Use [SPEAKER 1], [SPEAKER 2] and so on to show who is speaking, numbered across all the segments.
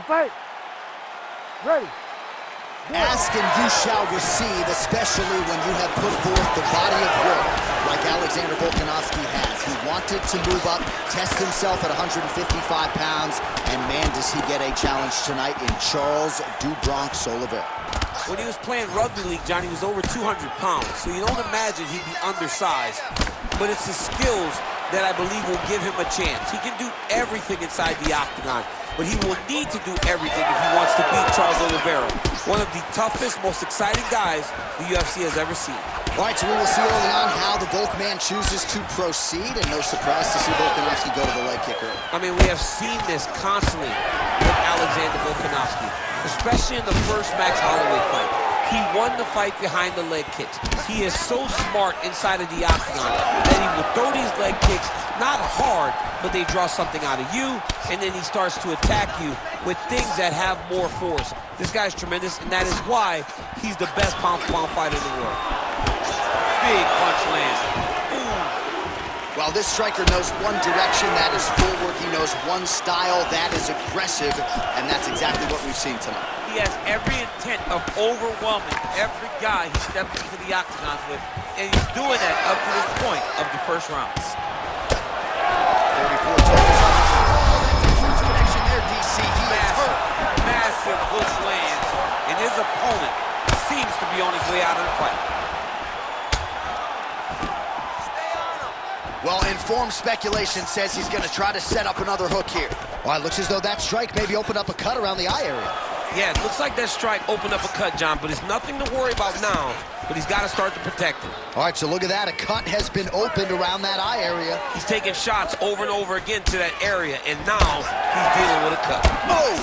[SPEAKER 1] fight. Ready.
[SPEAKER 2] Ask and you shall receive, especially when you have put forth the body of work like Alexander Volkanovski has. He wanted to move up, test himself at 155 pounds, and man, does he get a challenge tonight in Charles do Bronx Oliveira.
[SPEAKER 3] When he was playing rugby league, Johnny, he was over 200 pounds, so you don't imagine he'd be undersized. But it's his skills that I believe will give him a chance. He can do everything inside the octagon, but he will need to do everything if he wants to beat Charles Oliveira, one of the toughest, most exciting guys the UFC has ever seen.
[SPEAKER 2] All right, so we will see early on how the Volk man chooses to proceed, and no surprise to see Volkanovski go to the leg kick early.
[SPEAKER 3] I mean, we have seen this constantly with Alexander Volkanovski, especially in the first Max Holloway fight. He won the fight behind the leg kicks. He is so smart inside of the octagon that he will throw these leg kicks, not hard, but they draw something out of you, and then he starts to attack you with things that have more force. This guy's tremendous, and that is why he's the best pound-for-pound fighter in the world. Big punch lands.
[SPEAKER 2] Well, this striker knows one direction, that is forward. He knows one style, that is aggressive, and that's exactly what we've seen tonight.
[SPEAKER 3] He has every intent of overwhelming every guy he steps into the octagon with, and he's doing that up to this point of the first round.
[SPEAKER 2] 34 totals. Huge connection there, DC. He is hurt.
[SPEAKER 3] Massive hook lands, and his opponent seems to be on his way out of the fight.
[SPEAKER 2] Well, informed speculation says he's going to try to set up another hook here. Well, it looks as though that strike maybe opened up a cut around the eye area.
[SPEAKER 3] Yeah, it looks like that strike opened up a cut, John, but it's nothing to worry about now, but he's got to start to protect it.
[SPEAKER 2] All right, so look at that. A cut has been opened around that eye area.
[SPEAKER 3] He's taking shots over and over again to that area, and now he's dealing with a cut.
[SPEAKER 2] Oh!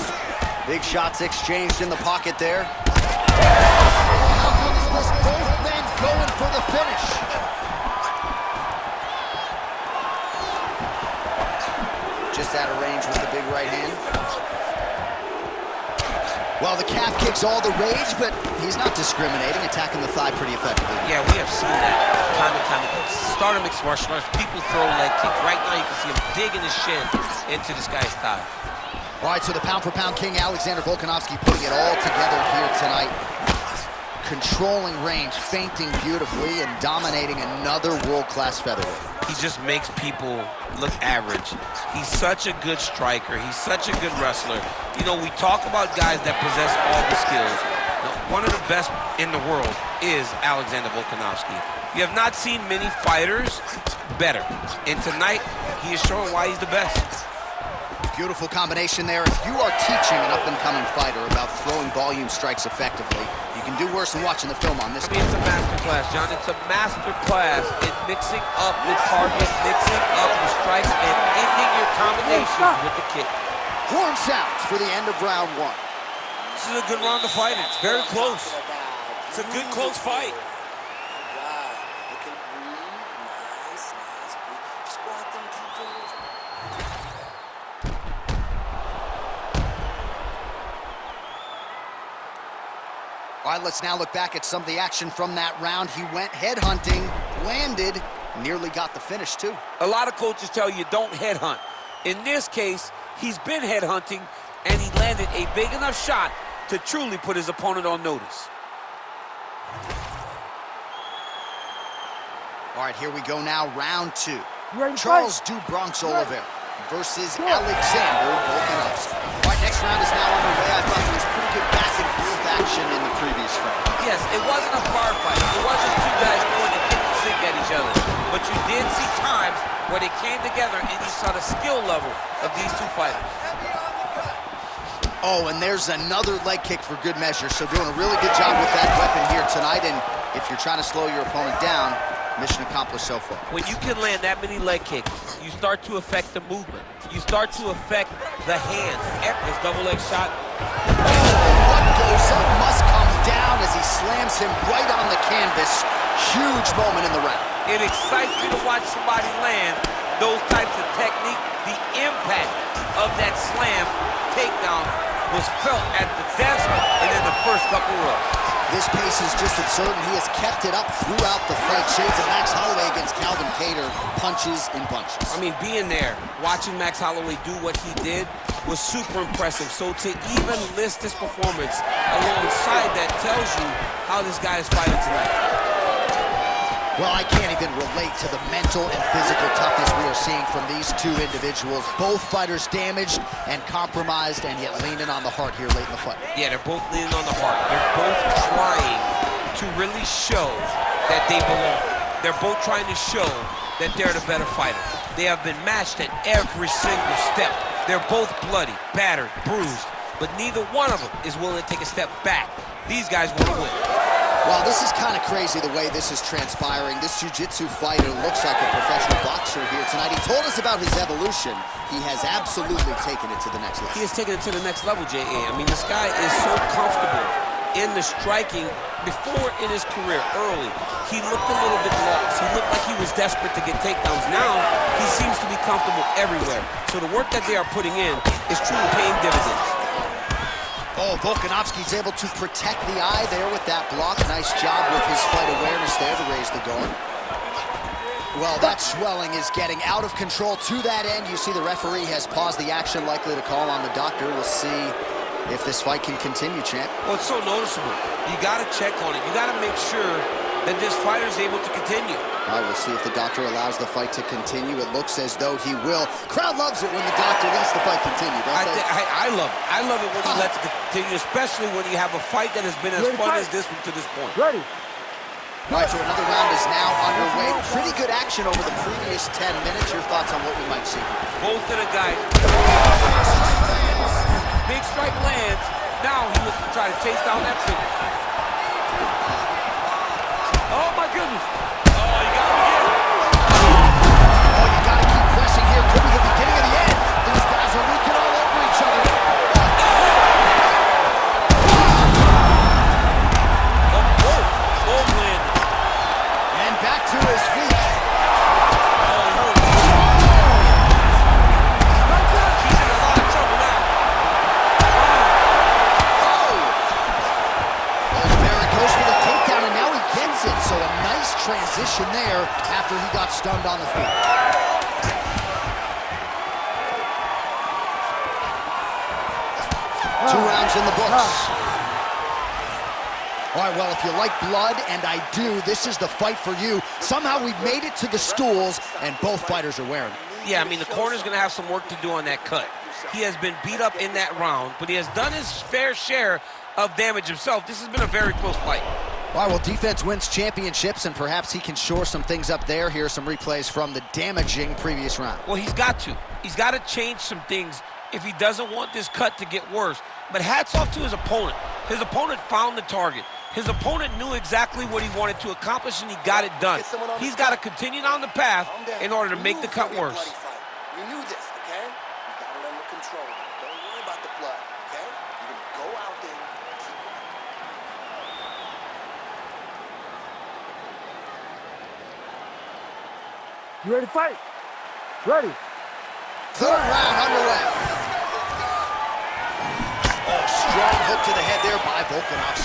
[SPEAKER 2] Big shots exchanged in the pocket there. How good is this? Both men going for the finish. Just out of range with the big right hand. Well, the calf kicks all the rage, but he's not discriminating, attacking the thigh pretty effectively.
[SPEAKER 3] Yeah, we have seen that time and time again. Start mixed martial arts, people throw leg kicks. Right now you can see him digging his shin into this guy's thigh.
[SPEAKER 2] All right, so the pound-for-pound king, Alexander Volkanovski, putting it all together here tonight. Controlling range, feinting beautifully, and dominating another world-class featherweight.
[SPEAKER 3] He just makes people look average. He's such a good striker. He's such a good wrestler. You know, we talk about guys that possess all the skills. One of the best in the world is Alexander Volkanovski. You have not seen many fighters better. And tonight, he is showing why he's the best.
[SPEAKER 2] Beautiful combination there. If you are teaching an up-and-coming fighter about throwing volume strikes effectively, you can do worse than watching the film on this.
[SPEAKER 3] I mean, it's a master class, John. It's a master class in mixing up the target, mixing up the strikes, and ending your combinations with the kick.
[SPEAKER 2] Horn sounds for the end of round one.
[SPEAKER 3] This is a good round of fighting. It's very close. It's a good, close fight.
[SPEAKER 2] All right, let's now look back at some of the action from that round. He went headhunting, landed, nearly got the finish too.
[SPEAKER 3] A lot of coaches tell you don't headhunt. In this case, he's been headhunting, and he landed a big enough shot to truly put his opponent on notice.
[SPEAKER 2] All right, here we go now, round two.
[SPEAKER 1] Charles
[SPEAKER 2] do Bronx Oliveira versus Alexander Volkanovski. All right, next round is now underway. I thought there was pretty good back and forth action in the previous round.
[SPEAKER 3] Yes, it wasn't a firefight. It wasn't two guys going to kick and sink at each other. But you did see times where they came together and you saw the skill level of these two fighters.
[SPEAKER 2] Oh, and there's another leg kick for good measure. So doing a really good job with that weapon here tonight. And if you're trying to slow your opponent down, mission accomplished so far.
[SPEAKER 3] When you can land that many leg kicks, you start to affect the movement. You start to affect the hands. His double leg shot.
[SPEAKER 2] What goes up must come down as he slams him right on the canvas. Huge moment in the round.
[SPEAKER 3] It excites me to watch somebody land those types of technique. The impact of that slam takedown was felt at the desk and in the first couple rows.
[SPEAKER 2] This pace is just absurd, and he has kept it up throughout the fight. Shades of Max Holloway against Calvin Kattar, punches and punches.
[SPEAKER 3] I mean, being there, watching Max Holloway do what he did, was super impressive. So to even list this performance alongside that tells you how this guy is fighting tonight.
[SPEAKER 2] Well, I can't even relate to the mental and physical toughness we are seeing from these two individuals. Both fighters damaged and compromised, and yet leaning on the heart here late in the fight.
[SPEAKER 3] Yeah, they're both leaning on the heart. They're both trying to really show that they belong. They're both trying to show that they're the better fighter. They have been matched at every single step. They're both bloody, battered, bruised, but neither one of them is willing to take a step back. These guys want to win.
[SPEAKER 2] Wow, this is kind of crazy the way this is transpiring. This jiu-jitsu fighter looks like a professional boxer here tonight. He told us about his evolution. He has absolutely taken it to the next level.
[SPEAKER 3] He has taken it to the next level, J.A. I mean, this guy is so comfortable in the striking. Before in his career, early, he looked a little bit lost. He looked like he was desperate to get takedowns. Now, he seems to be comfortable everywhere. So the work that they are putting in is truly paying dividends.
[SPEAKER 2] Oh, Volkanovski's able to protect the eye there with that block. Nice job with his fight awareness there to raise the guard. Well, that swelling is getting out of control to that end. You see the referee has paused the action, likely to call on the doctor. We'll see if this fight can continue, champ.
[SPEAKER 3] Well, it's so noticeable. You got to check on it. You got to make sure that this fighter is able to continue.
[SPEAKER 2] All right, we'll see if the doctor allows the fight to continue. It looks as though he will. Crowd loves it when the doctor lets the fight continue, don't they?
[SPEAKER 3] I love it. I love it when he lets it continue, especially when you have a fight that has been as fun as this one to this point.
[SPEAKER 1] Ready.
[SPEAKER 2] All right, so another round is now underway. Pretty good action over the previous 10 minutes. Your thoughts on what we might see here?
[SPEAKER 3] Both of the guys. Big strike lands. Now he looks to try to chase down that finish. Oh, my goodness. Oh, you got to begin.
[SPEAKER 2] Oh, you got to keep pressing here. Could be the beginning of the end. These guys are leaking all over each other.
[SPEAKER 3] Both landed.
[SPEAKER 2] And back to his feet.
[SPEAKER 3] He's in a lot of trouble now.
[SPEAKER 2] Oh, there it goes for the takedown, and now he gets it. So a nice transition there after he got stunned on the feet. Two rounds in the books. All right, well, if you like blood, and I do, this is the fight for you. Somehow we've made it to the stools, and both fighters are wearing it.
[SPEAKER 3] Yeah, I mean, the corner's going to have some work to do on that cut. He has been beat up in that round, but he has done his fair share of damage himself. This has been a very close fight.
[SPEAKER 2] All right, well, defense wins championships, and perhaps he can shore some things up there. Here are some replays from the damaging previous round.
[SPEAKER 3] Well, he's got to. He's got to change some things if he doesn't want this cut to get worse. But hats off to his opponent. His opponent found the target. His opponent knew exactly what he wanted to accomplish, and he got it done. He's got to continue down the path in order to make the cut worse.
[SPEAKER 4] You knew this, okay? You got it under control. Don't worry about the blood, okay? You're gonna go out there and keep it.
[SPEAKER 1] You ready to fight? Ready.
[SPEAKER 2] Third round underway. Oh, strong hook to the head there by Volkanovski.